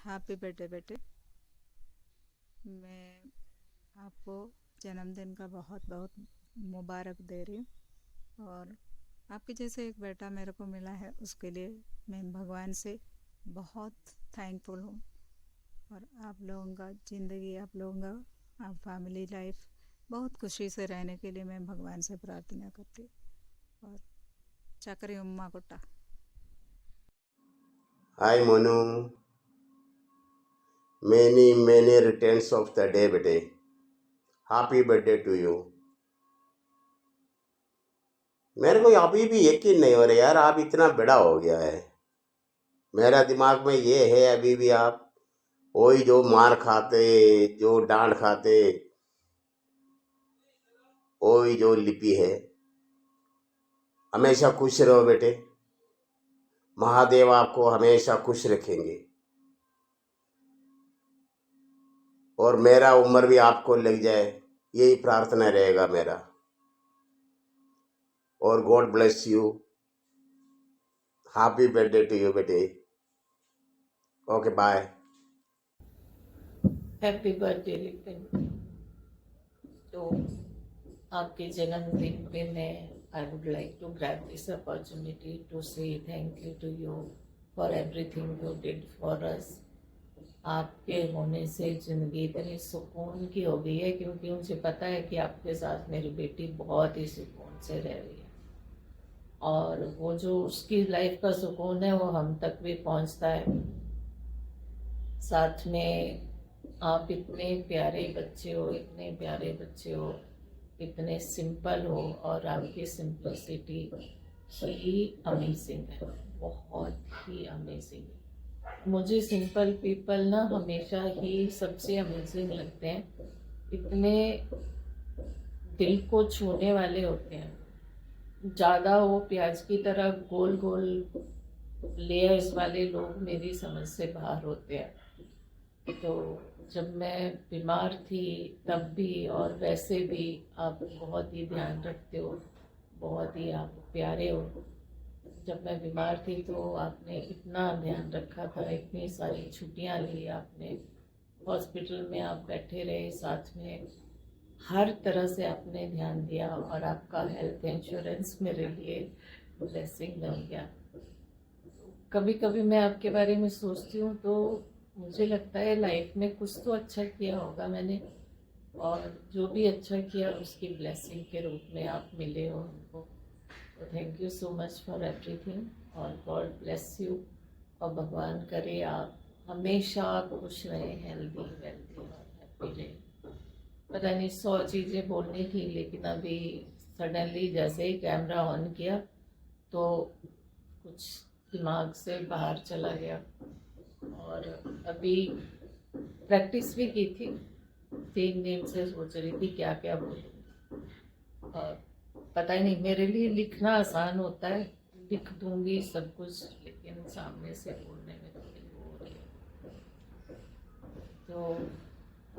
Happy birthday बेटे। मैं आपको जन्मदिन का बहुत बहुत मुबारक दे रही हूँ और आपके जैसे एक बेटा मेरे को मिला है उसके लिए मैं भगवान से बहुत थैंकफुल हूँ। और आप लोगों का ज़िंदगी, आप लोगों का आप फैमिली लाइफ बहुत खुशी से रहने के लिए मैं भगवान से प्रार्थना करती हूँ। और चकरी उम्मा कुट्टा। Hi Monu, many returns of the day बेटे। Happy birthday to you. मेरे को अभी भी यकीन नहीं हो रहा यार, आप इतना बड़ा हो गया है। मेरा दिमाग में ये है अभी भी आप वही जो मार खाते, जो डांट खाते, वही जो लिपि है। हमेशा खुश रहो बेटे, महादेव आपको हमेशा खुश रखेंगे और मेरा उम्र भी आपको लग जाए, यही प्रार्थना रहेगा मेरा। और God bless you. Happy birthday to you बेटे। Okay bye. Happy birthday Lipin. तो आपके जन्मदिन पे मैं I would like to grab this opportunity to say thank you to you for everything you did for us. आपके होने से ज़िंदगी इतनी सुकून की हो गई है, क्योंकि मुझे पता है कि आपके साथ मेरी बेटी बहुत ही सुकून से रह रही है और वो जो उसकी लाइफ का सुकून है वो हम तक भी पहुंचता है। साथ में आप इतने प्यारे बच्चे हो, इतने प्यारे बच्चे हो, इतने सिंपल हो और आपकी सिंपलिसिटी ही अमेजिंग है, बहुत ही अमेजिंग है। मुझे सिंपल पीपल ना हमेशा ही सबसे अमेजिंग लगते हैं, इतने दिल को छूने वाले होते हैं। ज़्यादा वो प्याज की तरह गोल गोल लेयर्स वाले लोग मेरी समझ से बाहर होते हैं। तो जब मैं बीमार थी तब भी और वैसे भी आप बहुत ही ध्यान रखते हो, बहुत ही आप प्यारे हो। जब मैं बीमार थी तो आपने इतना ध्यान रखा था, इतनी सारी छुट्टियां ली आपने, हॉस्पिटल में आप बैठे रहे, साथ में हर तरह से आपने ध्यान दिया और आपका हेल्थ इंश्योरेंस मेरे लिए ब्लेसिंग बन गया। कभी कभी मैं आपके बारे में सोचती हूँ तो मुझे लगता है लाइफ में कुछ तो अच्छा किया होगा मैंने, और जो भी अच्छा किया उसकी ब्लेसिंग के रूप में आप मिले हो हमको। तो thank you so much for everything और गॉड ब्लेस यू। और भगवान करे आप हमेशा खुश रहें, हेल्दी वेल्दी और हैप्पी रहें। पता नहीं 100 चीज़ें बोलनी थी, लेकिन अभी सडनली जैसे ही कैमरा ऑन किया तो कुछ दिमाग से बाहर चला गया। और अभी प्रैक्टिस भी की थी, 3 दिन से सोच रही थी क्या क्या बोलूँगी, और पता ही नहीं, मेरे लिए लिखना आसान होता है, लिख दूंगी सब कुछ, लेकिन सामने से बोलने में थोड़ी वो हो रही है। तो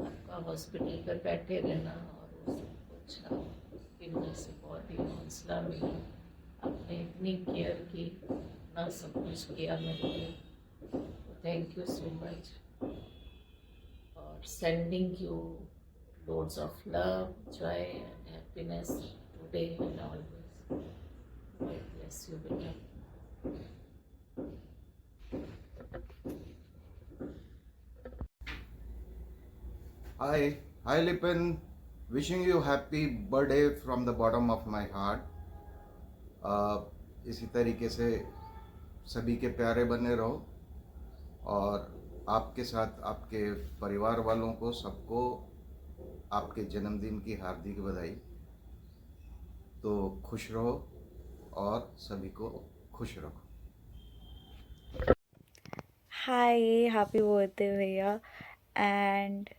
आपका हॉस्पिटल पर बैठे रहना और वो सब कुछ आपकी वजह से बहुत ही हौसला मिला। आपने इतनी केयर की, इतना सब कुछ किया मेरे लिए, थैंक यू सो मच और sending you loads of love, joy and happiness today and always. God bless you, beta. Hi Lipin, wishing you happy birthday from the bottom of my heart. इसी तरीके से सभी के प्यारे बने रहो और आपके साथ आपके परिवार वालों को सबको आपके जन्मदिन की हार्दिक बधाई। तो खुश रहो और सभी को खुश रखो। हाय, हैप्पी बर्थडे भैया। एंड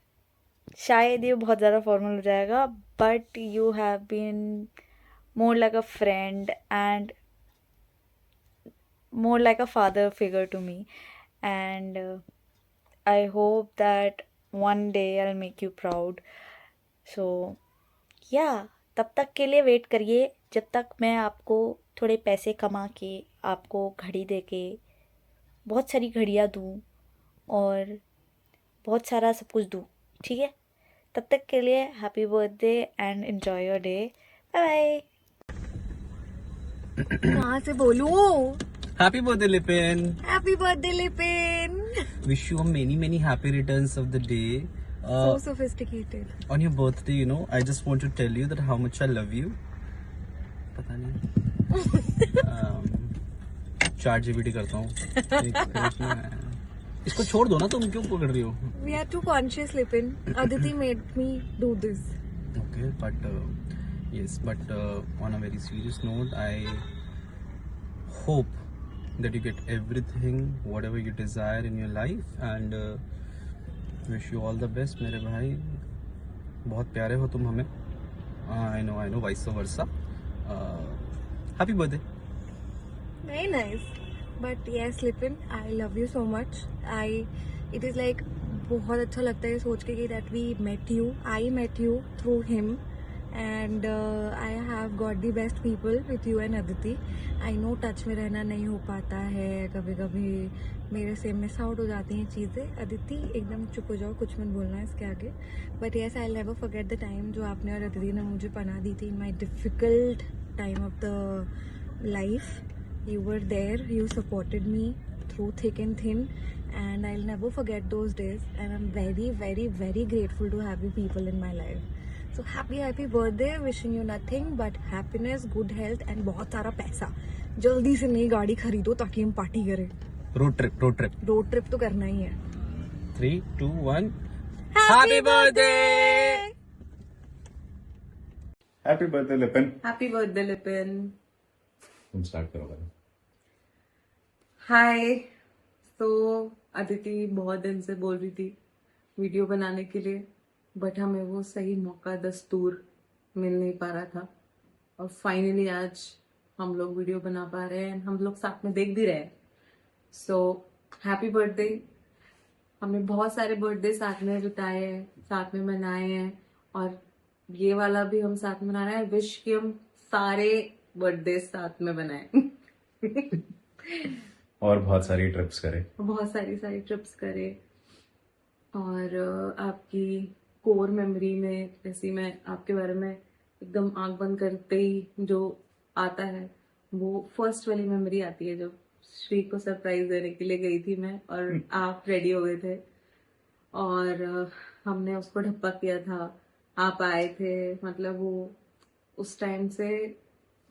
शायद ये बहुत ज़्यादा फॉर्मल हो जाएगा, but you have been more like a friend and more like a father figure to me, and I hope that one day I'll make you proud. So yeah, तब तक के लिए वेट करिए जब तक मैं आपको थोड़े पैसे कमा के आपको घड़ी दे के बहुत सारी घड़ियाँ दूँ और बहुत सारा सब कुछ दूँ, ठीक है? तब तक के लिए happy birthday and enjoy your day. Bye bye. कहाँ से बोलूँ? Happy birthday, Lipin. Happy birthday Lipin. Wish you many happy returns of the day. So sophisticated. On your birthday, you know, I just want to tell you that how much I love you. पता नहीं। Chart GPT करता हूँ। इसको छोड़ दो ना, तुम क्यों पकड़ रही हो? We are too conscious, Lipin. Aditi made me do this. Okay, but yes, but on a very serious note, I hope that you get everything, whatever you desire in your life, and wish you all the best, मेरे भाई। बहुत प्यारे हो तुम हमें। I know, vice versa. Happy birthday. Very nice. But yes, Lipin, I love you so much. It is like बहुत अच्छा लगता है सोच के कि that we met you. I met you through him. And I have got the best people with you and Aditi. I know touch में रहना नहीं हो पाता है, कभी कभी मेरे से मिस आउट हो जाती हैं चीज़ें। अदिति एकदम चुप हो जाओ, कुछ मत बोलना है इसके आगे। But yes, I never forget the time जो आपने और अदिति ने मुझे पनाह दी थी in my difficult time of the life. You were there, you supported me through thick and thin, and I'll never forget those days, and I'm very grateful to have you people in my life. So happy birthday, wishing you nothing but happiness, good health and बहुत सारा पैसा। जल्दी से नई गाड़ी खरीदो ताकि हम पार्टी करें। रोड ट्रिप तो करना ही है। 3, 2, 1 Happy birthday! Happy birthday Lipin. Happy birthday Lipin. तुम स्टार्ट करो भाई। हाय। तो अदिति बहुत दिन से बोल रही थी वीडियो बनाने के लिए, बट हमें वो सही मौका दस्तूर मिल नहीं पा रहा था, और फाइनली आज हम लोग वीडियो बना पा रहे हैं, हम लोग साथ में देख भी रहे हैं। So happy birthday. हमने बहुत सारे बर्थडे साथ में बिताए हैं, साथ में मनाए हैं, और ये वाला भी हम साथ में मना रहे हैं। विश कि हम सारे बर्थडे साथ में बनाए और बहुत सारी ट्रिप्स करें, बहुत सारी ट्रिप्स करें, और आपकी कोर मेमोरी में, जैसी मैं आपके बारे में एकदम आंख बंद करते ही जो आता है वो फर्स्ट वाली मेमोरी आती है, जब श्री को सरप्राइज देने के लिए गई थी मैं, और आप रेडी हो गए थे और हमने उसको ढप्पा किया था, आप आए थे। मतलब वो उस टाइम से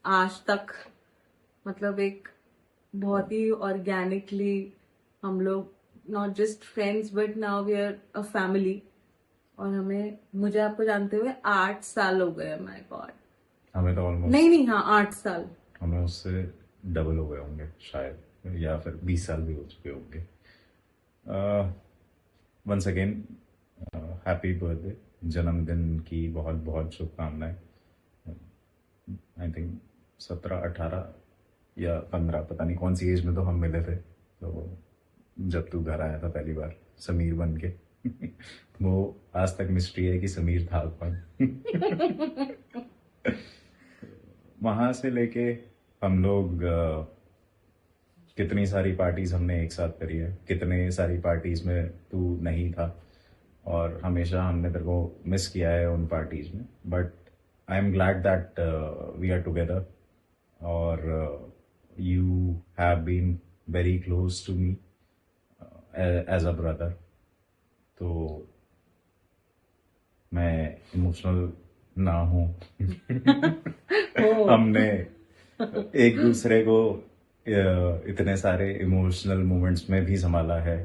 आज तक, मतलब एक बहुत ही ऑर्गेनिकली हम लोग not just friends but now we are a family. और मुझे आपको जानते हुए 8 साल हो गए। माय गॉड, हमें तो ऑलमोस्ट नहीं हाँ 8 साल, हमें उससे डबल हो गए होंगे शायद, या फिर 20 साल भी हो चुके होंगे। वंस अगेन हैप्पी बर्थडे, जन्मदिन की बहुत बहुत शुभकामनाएं। आई थिंक 17, 18 या 15, पता नहीं कौन सी एज में तो हम मिले थे, तो जब तू घर आया था पहली बार समीर बन के वो आज तक मिस्ट्री है कि समीर था कौन वहां से लेके हम लोग कितनी सारी पार्टीज हमने एक साथ करी है, कितने सारी पार्टीज में तू नहीं था, और हमेशा हमने तेरे को मिस किया है उन पार्टीज में। But I am glad that we are together, और you have been very close to me as a brother. तो मैं इमोशनल ना हूँ हमने एक दूसरे को इतने सारे इमोशनल मोमेंट्स में भी संभाला है,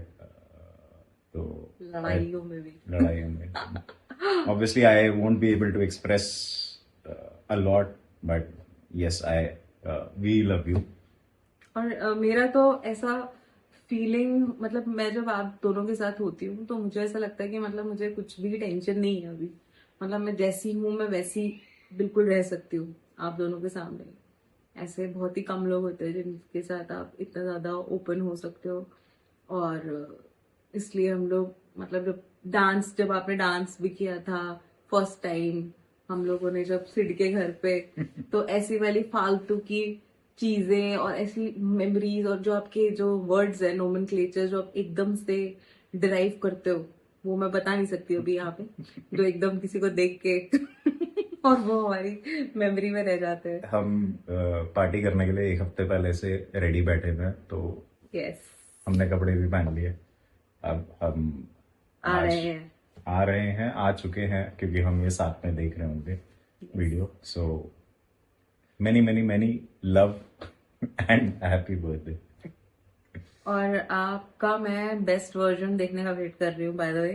तो लड़ाइयों में भी। Obviously I won't be able to express a lot, but yes, we love you. और मेरा तो ऐसा फीलिंग, मतलब मैं जब आप दोनों के साथ होती हूँ तो मुझे ऐसा लगता है कि मतलब मुझे कुछ भी टेंशन नहीं है अभी। मतलब मैं जैसी हूँ मैं वैसी बिल्कुल रह सकती हूँ आप दोनों के सामने। ऐसे बहुत ही कम लोग होते हैं जिनके साथ आप इतना ज़्यादा ओपन हो सकते हो, और इसलिए हम लोग, मतलब जब आपने डांस भी किया था फर्स्ट टाइम हम लोगों ने जब सिड के घर पे, तो ऐसी वाली फालतू की चीजें और ऐसी मेमोरीज और जो आपके जो वर्ड्स है नोमेनक्लेचर जो आप एकदम से डिराइव करते हो वो मैं बता नहीं सकती अभी यहाँ पे, जो एकदम किसी को देख के और वो हमारी मेमोरी में रह जाते हैं। हम पार्टी करने के लिए 1 हफ्ते पहले से रेडी बैठे हुए हैं, तो यस, हमने कपड़े भी पहन लिए। अब हम आ आज रहे हैं। आ चुके हैं, क्योंकि हम ये साथ में देख रहे होंगे video. So many many many love and happy birthday. और आपका मैं बेस्ट वर्जन देखने का वेट कर रही हूँ बाय द वे।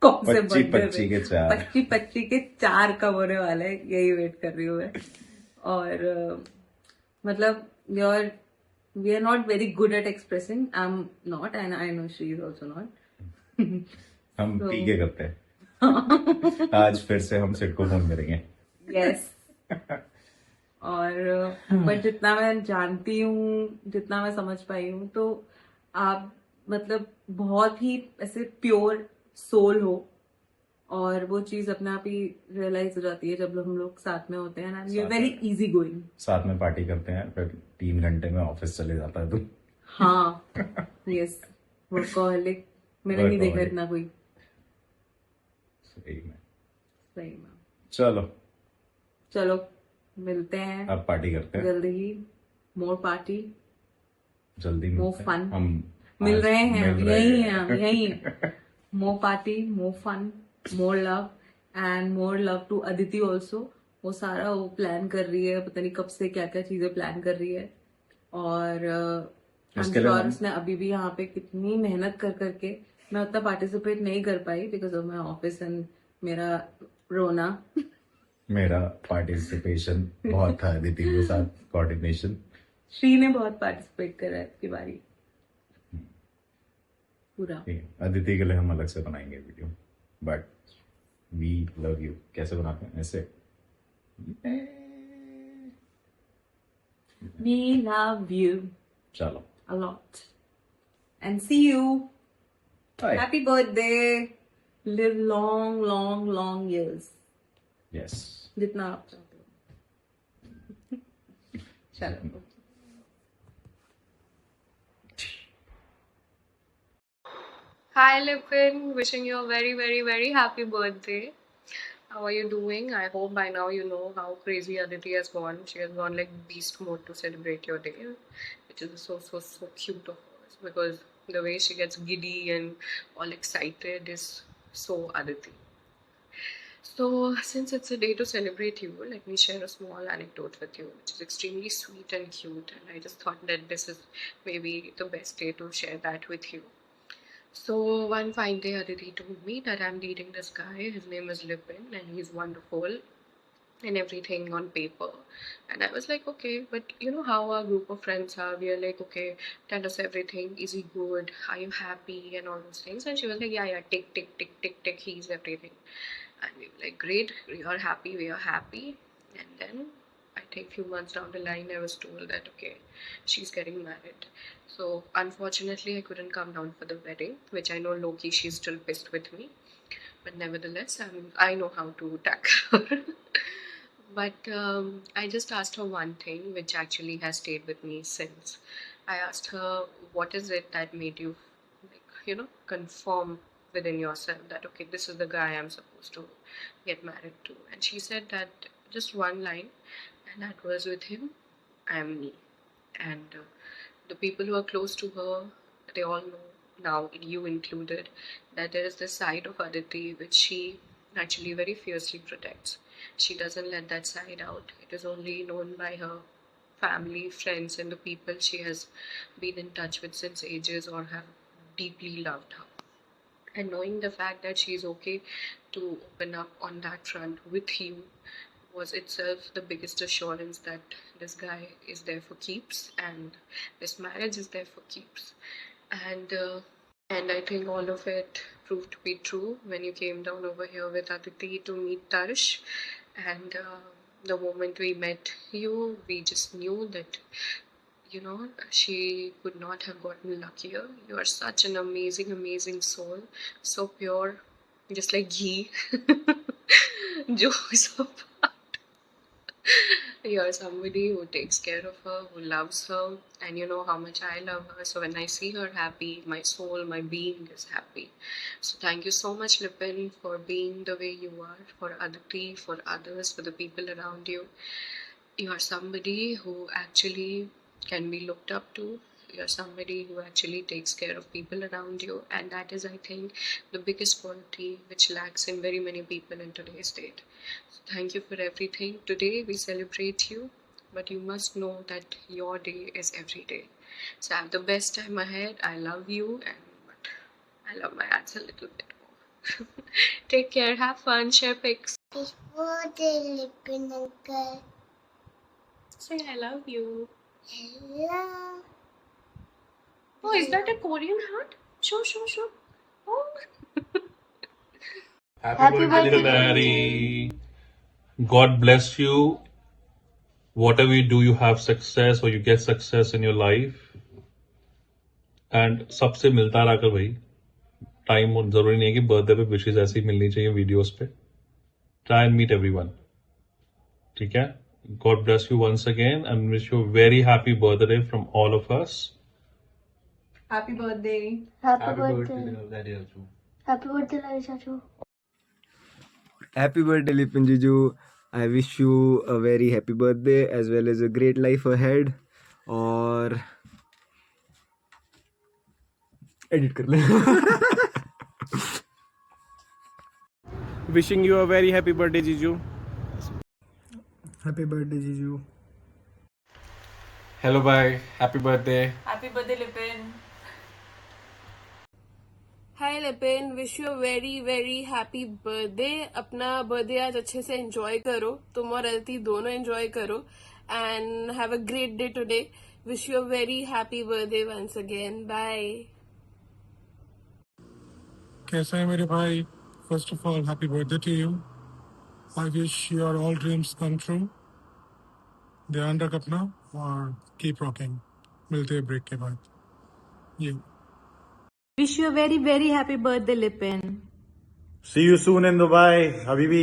कौन से 25 के 4 25 के 4 कब होने वाला है, यही वेट कर रही हूँ मैं। और मतलब your we are not very good at expressing, I am not and I know she is also not. हम पी के करते हैं। आज फिर से हम सिट को फोन करेंगे। यस। और बट जितना मैं जानती हूँ, जितना मैं समझ पाई हूँ, तो आप मतलब बहुत ही ऐसे प्योर सोल हो, और वो चीज अपने आप ही रियलाइज हो जाती है जब हम लोग साथ में होते हैं। यू वेरी इजी गोइंग, साथ में पार्टी करते हैं, फिर 3 घंटे में ऑफिस चले जाता है तू। हाँ यस, वर्कहॉलिक मैंने नहीं देखा इतना कोई। सही में। सही में। चलो मिलते हैं अब पार्टी करते हैं जल्दी ही, मोर पार्टी, जल्दी मोर मिलते हैं। फन। हम मिल आज रहे हैं, मिल रहे यही हैं। है हम, यही है। More party, more fun, more love, and more love to Aditi also. वो सारा वो प्लान कर रही है, पता नहीं कब से क्या क्या चीजें प्लान कर रही है। और इसके लिए हम- उसने अभी भी यहाँ पे कितनी मेहनत कर करके, मैं उतना पार्टिसिपेट नहीं कर पाई because of my office and मेरा रोना। मेरा पार्टिसिपेशन बहुत था अदिति के साथ, कोऑर्डिनेशन। श्री ने बहुत पार्टिसिपेट करा है इसकी बारी पूरा। अदिति के लिए हम अलग से बनाएंगे video, but we love you. कैसे बनाते हैं ऐसे? We love you चलो a lot and see you. Bye. Happy birthday. Live long, long, long years. Yes. जितना आप चाहते हो। चलो। Hi Lipin, wishing you a very, very, very happy birthday. How are you doing? I hope by now you know how crazy Aditi has gone. She has gone like beast mode to celebrate your day, which is so, so, so cute of course, because the way she gets giddy and all excited is so Aditi. So, since it's a day to celebrate you, let me share a small anecdote with you, which is extremely sweet and cute. And I just thought that this is maybe the best day to share that with you. So, one fine day, Aditi told me that I'm dating this guy. His name is Lipin, and he's wonderful and everything on paper. And I was like, okay, but you know how our group of friends are. We are like, okay, tell us everything. Is he good? Are you happy? And all those things. And she was like, yeah, tick, tick, tick, tick, tick. He's everything. And we were like, great, we are happy, we are happy. And then I think few months down the line, I was told that okay, she's getting married. So unfortunately, I couldn't come down for the wedding, which I know low-key she's still pissed with me. But nevertheless, I know how to tackle her. But I just asked her one thing, which actually has stayed with me since. I asked her, what is it that made you, confirm within yourself that, okay, this is the guy I'm supposed to get married to? And she said that just one line, and that was, with him, I am me. And the people who are close to her, they all know now, you included, that there is this side of Aditi which she actually very fiercely protects. She doesn't let that side out. It is only known by her family, friends, and the people she has been in touch with since ages or have deeply loved her. And knowing the fact that she's okay to open up on that front with you was itself the biggest assurance that this guy is there for keeps and this marriage is there for keeps. And I think all of it proved to be true when you came down over here with Aditi to meet Tarsh. And the moment we met you, we just knew that, she could not have gotten luckier. You are such an amazing, amazing soul. So pure, just like ghee. जो सब You're somebody who takes care of her, who loves her, and you know how much I love her. So when I see her happy, my soul, my being is happy. So thank you so much, Lipin, for being the way you are, for Aditi, for others, for the people around you. You are somebody who actually can be looked up to. You're somebody who actually takes care of people around you, and that is, I think, the biggest quality which lacks in very many people in today's date. So thank you for everything. Today we celebrate you, but you must know that your day is every day. So have the best time ahead. I love you, but I love my ads a little bit more. Take care, have fun, share pics. Lipin uncle. Say I love you. Hello. Oh, is that a Korean heart? Show. Oh. Happy birthday, Larry. God bless you. Whatever you do, you have success or you get success in your life. And सबसे मिलता रहा कर भाई. Time जरूरी नहीं है कि birthday पे विशेष ऐसे ही मिलनी चाहिए वीडियोस पे. Try and meet everyone. ठीक है? God bless you once again and wish you a very happy birthday from all of us. Happy birthday. Happy birthday. Happy birthday, Larry Chachu. Happy birthday, Lipin Jiju. I wish you a very happy birthday as well as a great life ahead. और edit कर ले. Wishing you a very happy birthday, Jiju. Happy birthday, Jiju. Hello, bye. Happy birthday. Happy birthday, Lipin. Hi Lipin, wish you very very happy birthday. अपना birthday आज अच्छे से enjoy करो, तुम और अदिति दोनों एंजॉय करो and have a great day today. Wish you a very happy birthday once again. Bye. कैसा है मेरे भाई? First of all happy birthday to you. I wish your all dreams come true. ध्यान रख अपना और कीप रॉकिंग. मिलते हैं ब्रेक के बाद. You Wish you a very, very happy birthday, Lipin. See you soon in Dubai, Habibi.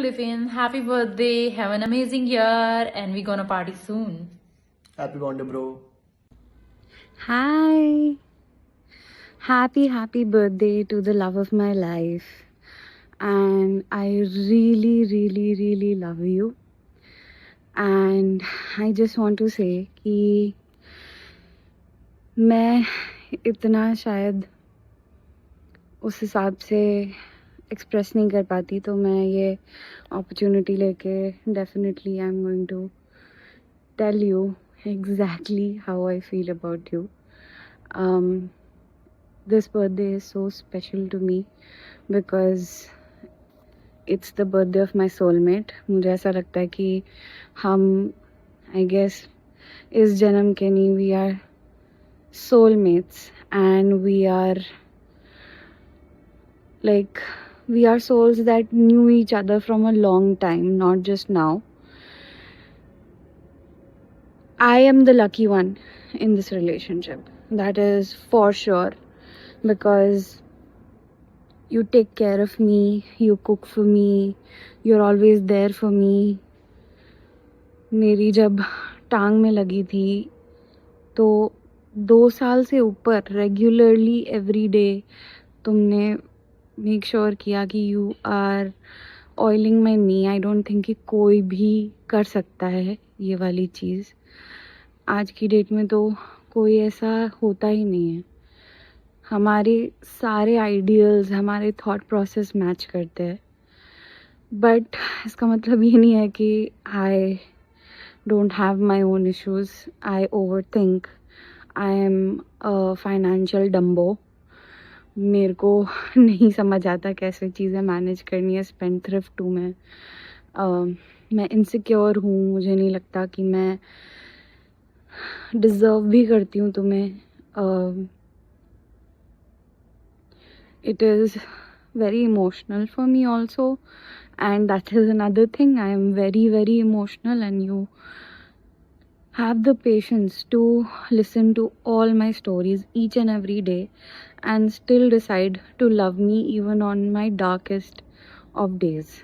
Lipin, happy birthday. Have an amazing year and we're gonna party soon. Happy birthday, bro. Hi. Happy birthday to the love of my life. And I really, really, really love you. And I just want to say कि मैं इतना शायद उस हिसाब से express नहीं कर पाती, तो मैं ये अपॉर्चुनिटी लेके definitely I am going to tell you exactly how I feel about you. This birthday is so special to me because it's the birthday of my soulmate. मुझे ऐसा लगता है कि हम आई गेस इस जन्म के नहीं, we are soulmates and we are souls that knew each other from a long time, not just now. I am the lucky one in this relationship, that is for sure, because you take care of me, you cook for me, you're always there for me. मेरी जब टांग में लगी थी तो 2 साल से ऊपर रेगुलरली एवरी डे तुमने मेक श्योर किया कि you are oiling my knee. I don't think कि कोई भी कर सकता है ये वाली चीज़. आज की डेट में तो कोई ऐसा होता ही नहीं है. हमारे सारे आइडियल्स, हमारे थॉट प्रोसेस मैच करते हैं. बट इसका मतलब ये नहीं है कि I don't have my own issues. I over think. I am a financial Dumbo. मेरे को नहीं समझ आता कैसे चीज़ें मैनेज करनी है. स्पेंड थ्रिफ्ट हूँ मैं इनसिक्योर हूँ. मुझे नहीं लगता कि मैं डिज़र्व भी करती हूँ तुम्हें. It is very emotional for me also, and that is another thing. I am very very emotional and you have the patience to listen to all my stories each and every day and still decide to love me even on my darkest of days.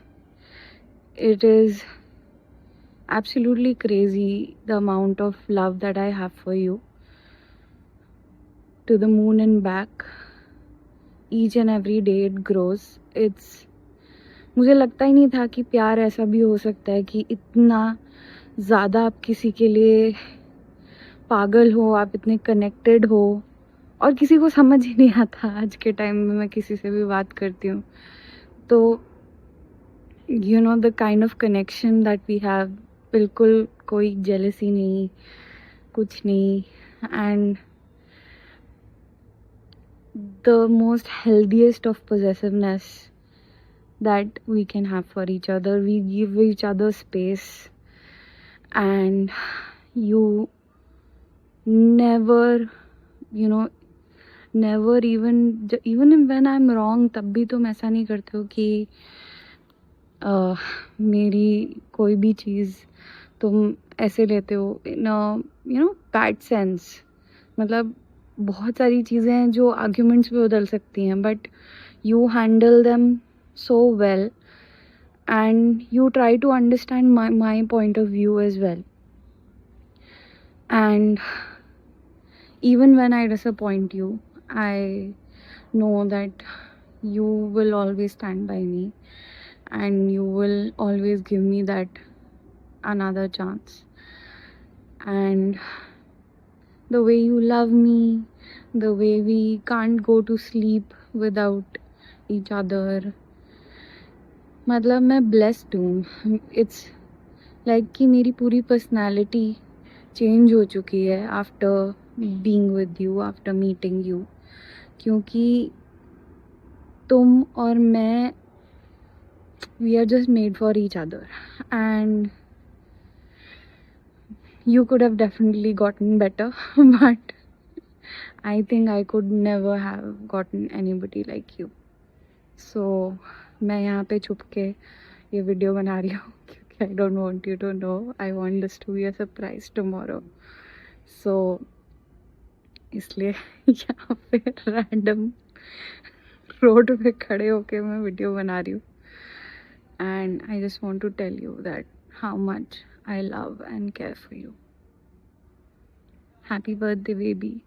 It is absolutely crazy the amount of love that I have for you. To the moon and back. Each and every day it grows. मुझे लगता ही नहीं था कि प्यार ऐसा भी हो सकता है कि इतना ज़्यादा आप किसी के लिए पागल हो, आप इतने कनेक्टेड हो, और किसी को समझ ही नहीं आता। आज के टाइम में मैं किसी से भी बात करती हूँ तो you know the kind of connection that we have, बिल्कुल कोई जेलसी नहीं, कुछ नहीं, and the most healthiest of possessiveness that we can have for each other. We give each other space, and you never, you know, never even when I'm wrong, तब भी तुम ऐसा नहीं करते हो कि मेरी कोई भी चीज़ तुम ऐसे लेते हो in a bad sense. मतलब बहुत सारी चीज़ें हैं जो आर्ग्यूमेंट्स में बदल सकती हैं, but you handle them so well and you try to understand my point of view as well. And even when I disappoint you, I know that you will always stand by me and you will always give me that another chance. And the way you love me, the way we can't go to sleep without each other, मतलब मैं blessed हूँ. It's like कि मेरी पूरी personality change हो चुकी है after being with you, after meeting you, क्योंकि तुम और मैं, we are just made for each other. And you could have definitely gotten better, but I think I could never have gotten anybody like you. So मैं यहाँ पे छुप के ये वीडियो बना रही हूँ क्योंकि I don't want you to know. I want this to be a surprise tomorrow. So इसलिए यहाँ पे रैंडम रोड पे खड़े होके मैं वीडियो बना रही हूँ. And I just want to tell you that how much I love and care for you. Happy birthday, baby.